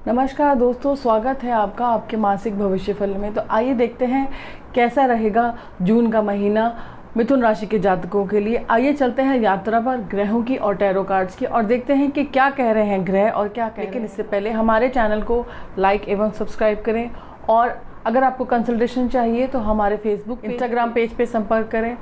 नमस्कार दोस्तों, स्वागत है आपका आपके मासिक भविष्य फल में। तो आइए देखते हैं कैसा रहेगा जून का महीना मिथुन राशि के जातकों के लिए। आइए चलते हैं यात्रा पर ग्रहों की और टैरो कार्ड्स की और देखते हैं कि क्या कह रहे हैं ग्रह और क्या कह रहे हैं। लेकिन इससे पहले हमारे चैनल को लाइक एवं सब्सक्राइब करें और अगर आपको कंसल्टेशन चाहिए तो हमारे फेसबुक इंस्टाग्राम पेज पे संपर्क करें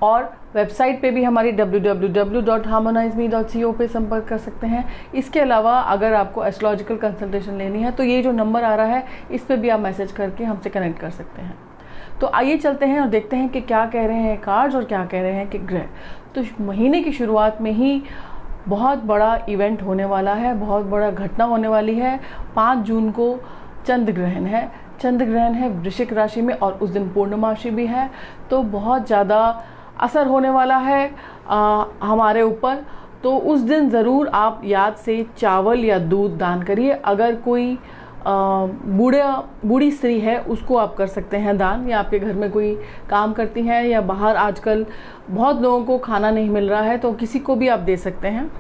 और वेबसाइट पे भी हमारी www.harmonize.me.co पे संपर्क कर सकते हैं। इसके अलावा अगर आपको एस्ट्रोलॉजिकल कंसल्टेशन लेनी है तो ये जो नंबर आ रहा है इस पे भी आप मैसेज करके हमसे कनेक्ट कर सकते हैं। तो आइए चलते हैं और देखते हैं कि क्या कह रहे हैं कार्ड्स और क्या कह रहे हैं कि ग्रह। तो महीने की शुरुआत में ही बहुत बड़ा इवेंट होने वाला है, बहुत बड़ा घटना होने वाली है। 5 जून को चंद्र ग्रहण है। चंद्र ग्रहण है वृश्चिक राशि में और उस दिन पूर्णमासी भी है, तो बहुत ज़्यादा असर होने वाला है हमारे ऊपर। तो उस दिन ज़रूर आप याद से चावल या दूध दान करिए। अगर कोई बूढ़ी स्त्री है उसको आप कर सकते हैं दान, या आपके घर में कोई काम करती हैं या बाहर आजकल बहुत लोगों को खाना नहीं मिल रहा है तो किसी को भी आप दे सकते हैं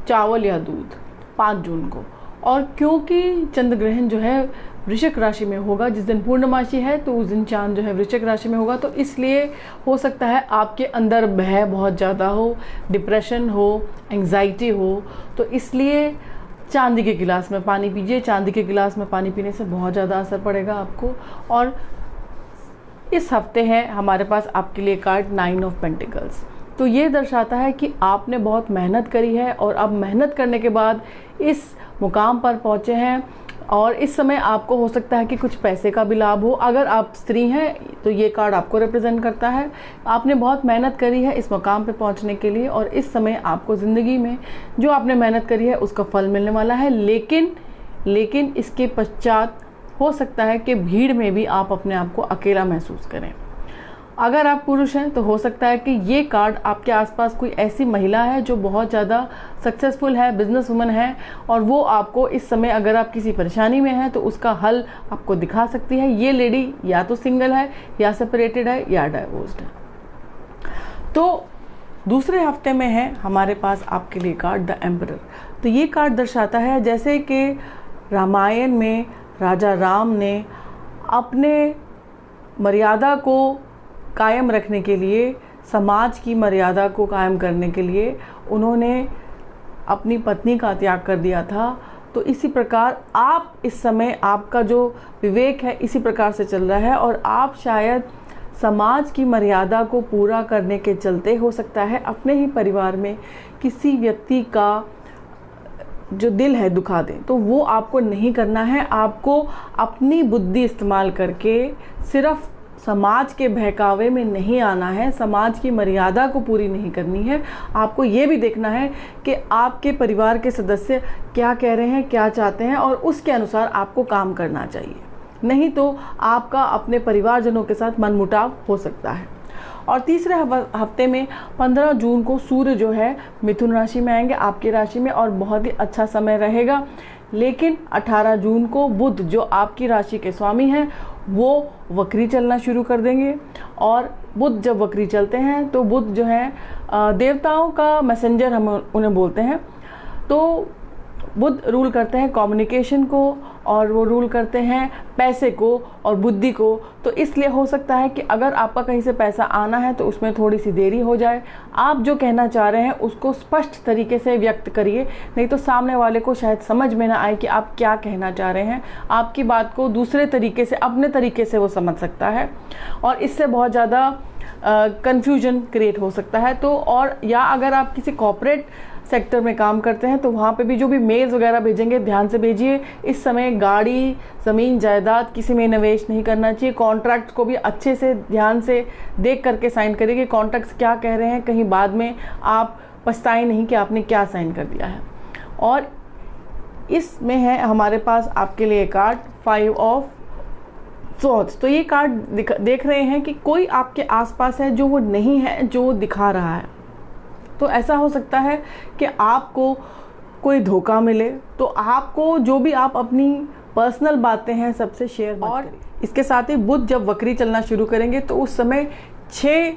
चावल या दूध 5 जून को। और क्योंकि चंद्र ग्रहण जो है वृश्चिक राशि में होगा, जिस दिन पूर्णमासी है तो उस दिन चांद जो है वृश्चिक राशि में होगा, तो इसलिए हो सकता है आपके अंदर भय बहुत ज़्यादा हो, डिप्रेशन हो, एंग्जाइटी हो। तो इसलिए चांदी के गिलास में पानी पीजिए। चांदी के गिलास में पानी पीने से बहुत ज़्यादा असर पड़ेगा आपको। और इस हफ्ते है हमारे पास आपके लिए कार्ड 9 ऑफ पेंटिकल्स। तो ये दर्शाता है कि आपने बहुत मेहनत करी है और अब मेहनत करने के बाद इस मुकाम पर पहुँचे हैं और इस समय आपको हो सकता है कि कुछ पैसे का भी लाभ हो। अगर आप स्त्री हैं तो ये कार्ड आपको रिप्रेजेंट करता है। आपने बहुत मेहनत करी है इस मुकाम पे पहुंचने के लिए और इस समय आपको ज़िंदगी में जो आपने मेहनत करी है उसका फल मिलने वाला है। लेकिन इसके पश्चात हो सकता है कि भीड़ में भी आप अपने आप को अकेला महसूस करें। अगर आप पुरुष हैं तो हो सकता है कि ये कार्ड आपके आसपास कोई ऐसी महिला है जो बहुत ज़्यादा सक्सेसफुल है, बिजनेस वुमन है, और वो आपको इस समय अगर आप किसी परेशानी में हैं तो उसका हल आपको दिखा सकती है। ये लेडी या तो सिंगल है या सेपरेटेड है या डाइवोर्स्ड है। तो दूसरे हफ्ते में है हमारे पास आपके लिए कार्ड द एम्परर। तो ये कार्ड दर्शाता है जैसे कि रामायण में राजा राम ने अपने मर्यादा को कायम रखने के लिए, समाज की मर्यादा को कायम करने के लिए उन्होंने अपनी पत्नी का त्याग कर दिया था। तो इसी प्रकार आप इस समय, आपका जो विवेक है इसी प्रकार से चल रहा है और आप शायद समाज की मर्यादा को पूरा करने के चलते हो सकता है अपने ही परिवार में किसी व्यक्ति का जो दिल है दुखा दें। तो वो आपको नहीं करना है। आपको अपनी बुद्धि इस्तेमाल करके सिर्फ समाज के बहकावे में नहीं आना है, समाज की मर्यादा को पूरी नहीं करनी है। आपको ये भी देखना है कि आपके परिवार के सदस्य क्या कह रहे हैं, क्या चाहते हैं और उसके अनुसार आपको काम करना चाहिए। नहीं तो आपका अपने परिवारजनों के साथ मनमुटाव हो सकता है। और तीसरे हफ्ते में 15 जून को सूर्य जो है मिथुन राशि में आएंगे आपकी राशि में और बहुत ही अच्छा समय रहेगा। लेकिन 18 जून को बुध जो आपकी राशि के स्वामी हैं वो वक्री चलना शुरू कर देंगे। और बुध जब वक्री चलते हैं तो बुध जो है देवताओं का मैसेंजर हम उन्हें बोलते हैं। तो बुध रूल करते हैं कम्युनिकेशन को और वो रूल करते हैं पैसे को और बुद्धि को। तो इसलिए हो सकता है कि अगर आपका कहीं से पैसा आना है तो उसमें थोड़ी सी देरी हो जाए। आप जो कहना चाह रहे हैं उसको स्पष्ट तरीके से व्यक्त करिए, नहीं तो सामने वाले को शायद समझ में ना आए कि आप क्या कहना चाह रहे हैं। आपकी बात को दूसरे तरीके से, अपने तरीके से वो समझ सकता है और इससे बहुत ज़्यादा कन्फ्यूजन क्रिएट हो सकता है। तो और या अगर आप किसी कॉर्पोरेट सेक्टर में काम करते हैं तो वहाँ पे भी जो भी मेल्स वगैरह भेजेंगे ध्यान से भेजिए। इस समय गाड़ी, ज़मीन, जायदाद किसी में निवेश नहीं करना चाहिए। कॉन्ट्रैक्ट को भी अच्छे से ध्यान से देख करके साइन करिए कि कॉन्ट्रैक्ट्स क्या कह रहे हैं, कहीं बाद में आप पछताएं नहीं कि आपने क्या साइन कर दिया है। और इसमें है हमारे पास आपके लिए कार्ड 5 ऑफ सॉर्ड्स। तो ये कार्ड देख रहे हैं कि कोई आपके आसपास है जो वो नहीं है जो वो दिखा रहा है। तो ऐसा हो सकता है कि आपको कोई धोखा मिले, तो आपको जो भी आप अपनी पर्सनल बातें हैं सबसे शेयर मत करिए। इसके साथ ही बुध जब वक्री चलना शुरू करेंगे तो उस समय 6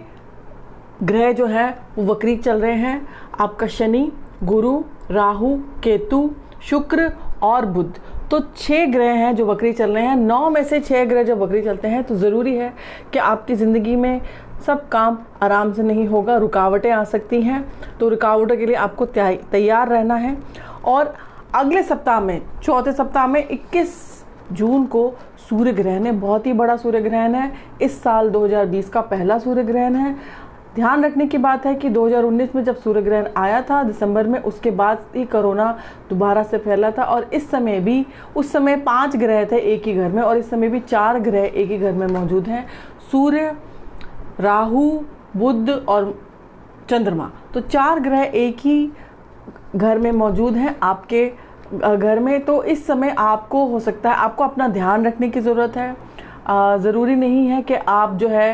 ग्रह जो है वो वक्री चल रहे हैं। आपका शनि, गुरु, राहु, केतु, शुक्र और बुध। तो 6 ग्रह हैं जो वक्री चल रहे हैं। 9 में से 6 ग्रह जब वक्री चलते हैं तो ज़रूरी है कि आपकी ज़िंदगी में सब काम आराम से नहीं होगा, रुकावटें आ सकती हैं। तो रुकावटों के लिए आपको तैयार रहना है। और अगले सप्ताह में, चौथे सप्ताह में 21 जून को सूर्य ग्रहण है, बहुत ही बड़ा सूर्य ग्रहण है। इस साल 2020 का पहला सूर्य ग्रहण है। ध्यान रखने की बात है कि 2019 में जब सूर्य ग्रहण आया था दिसंबर में, उसके बाद ही कोरोना दोबारा से फैला था। और इस समय भी, उस समय 5 ग्रह थे एक ही घर में, और इस समय भी 4 ग्रह एक ही घर में मौजूद हैं, सूर्य, राहु, बुध और चंद्रमा। तो 4 ग्रह एक ही घर में मौजूद हैं आपके घर में। तो इस समय आपको हो सकता है, आपको अपना ध्यान रखने की ज़रूरत है। ज़रूरी नहीं है कि आप जो है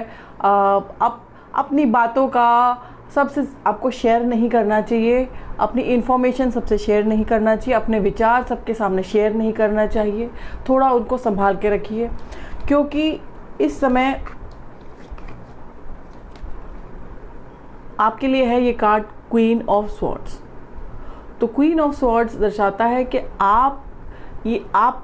अपनी बातों का सबसे आपको शेयर नहीं करना चाहिए, अपनी इन्फॉर्मेशन सबसे शेयर नहीं करना चाहिए, अपने विचार सबके सामने शेयर नहीं करना चाहिए। थोड़ा उनको संभाल के रखिए, क्योंकि इस समय आपके लिए है ये कार्ड क्वीन ऑफ स्वॉर्ड्स। तो क्वीन ऑफ स्वॉर्ड्स दर्शाता है कि आप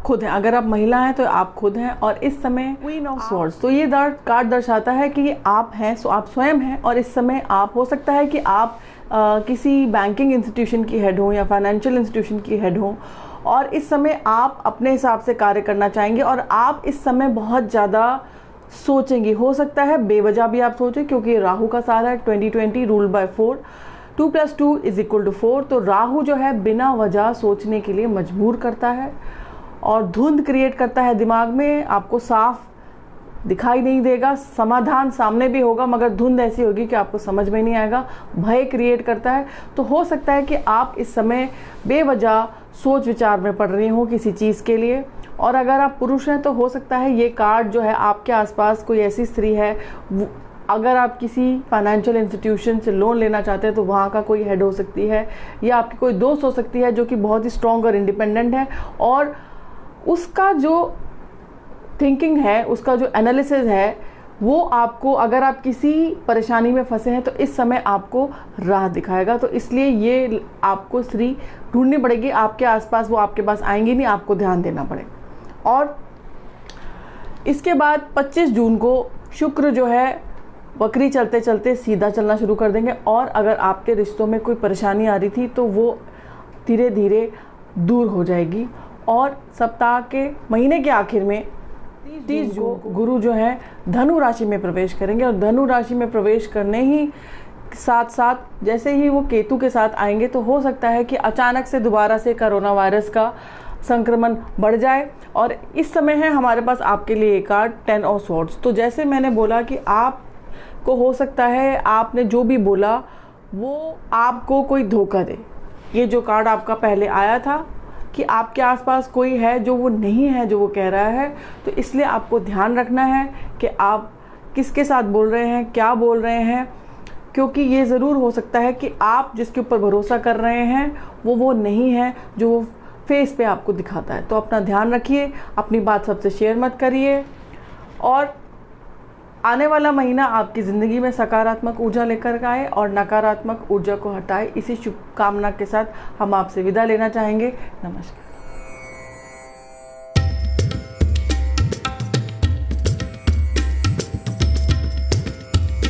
खुद हैं। अगर आप महिला हैं तो आप खुद हैं। और इस समय क्वीन ऑफ स्वॉर्ड्स, तो ये कार्ड दर्शाता है कि ये आप हैं, सो आप स्वयं हैं। और इस समय आप, हो सकता है कि आप किसी बैंकिंग इंस्टीट्यूशन की हेड हो या फाइनेंशियल इंस्टीट्यूशन की हेड हो, और इस समय आप अपने हिसाब से कार्य करना चाहेंगे। और आप इस समय बहुत ज़्यादा सोचेंगे, हो सकता है बेवजह भी आप सोचें, क्योंकि राहु का साल है 2020 रूल्ड बाय 4, 2 + 2 = 4। तो राहु जो है बिना वजह सोचने के लिए मजबूर करता है और धुंध क्रिएट करता है दिमाग में। आपको साफ दिखाई नहीं देगा, समाधान सामने भी होगा मगर धुंध ऐसी होगी कि आपको समझ में नहीं आएगा, भय क्रिएट करता है। तो हो सकता है कि आप इस समय बेवजह सोच विचार में पड़ रही हो किसी चीज़ के लिए। और अगर आप पुरुष हैं तो हो सकता है ये कार्ड जो है आपके आसपास कोई ऐसी स्त्री है, अगर आप किसी फाइनेंशियल इंस्टीट्यूशन से लोन लेना चाहते हैं तो वहाँ का कोई हेड हो सकती है, या आपकी कोई दोस्त हो सकती है जो कि बहुत ही स्ट्रॉन्ग और इंडिपेंडेंट है, और उसका जो थिंकिंग है, उसका जो एनालिसिस है, वो आपको, अगर आप किसी परेशानी में फंसे हैं तो इस समय आपको राह दिखाएगा। तो इसलिए ये आपको स्त्री ढूंढनी पड़ेगी आपके आसपास, वो आपके पास आएंगी नहीं, आपको ध्यान देना पड़ेगा। और इसके बाद 25 जून को शुक्र जो है वक्री चलते चलते सीधा चलना शुरू कर देंगे। और अगर आपके रिश्तों में कोई परेशानी आ रही थी तो वो धीरे धीरे दूर हो जाएगी। और सप्ताह के, महीने के आखिर में 30 जून को गुरु जो है धनु राशि में प्रवेश करेंगे। और धनु राशि में प्रवेश करने ही साथ साथ जैसे ही वो केतु के साथ आएंगे तो हो सकता है कि अचानक से दोबारा से कोरोना वायरस का संक्रमण बढ़ जाए। और इस समय है हमारे पास आपके लिए एक कार्ड 10 ऑफ स्वॉर्ड्स। तो जैसे मैंने बोला कि आपको हो सकता है आपने जो भी बोला वो आपको कोई धोखा दे। ये जो कार्ड आपका पहले आया था कि आपके आसपास कोई है जो वो नहीं है जो वो कह रहा है, तो इसलिए आपको ध्यान रखना है कि आप किसके साथ बोल रहे हैं, क्या बोल रहे हैं, क्योंकि ये ज़रूर हो सकता है कि आप जिसके ऊपर भरोसा कर रहे हैं वो नहीं है जो वो फेस पे आपको दिखाता है। तो अपना ध्यान रखिए, अपनी बात सबसे शेयर मत करिए, और आने वाला महीना आपकी ज़िंदगी में सकारात्मक ऊर्जा लेकर आए और नकारात्मक ऊर्जा को हटाए। इसी शुभकामना के साथ हम आपसे विदा लेना चाहेंगे। नमस्कार।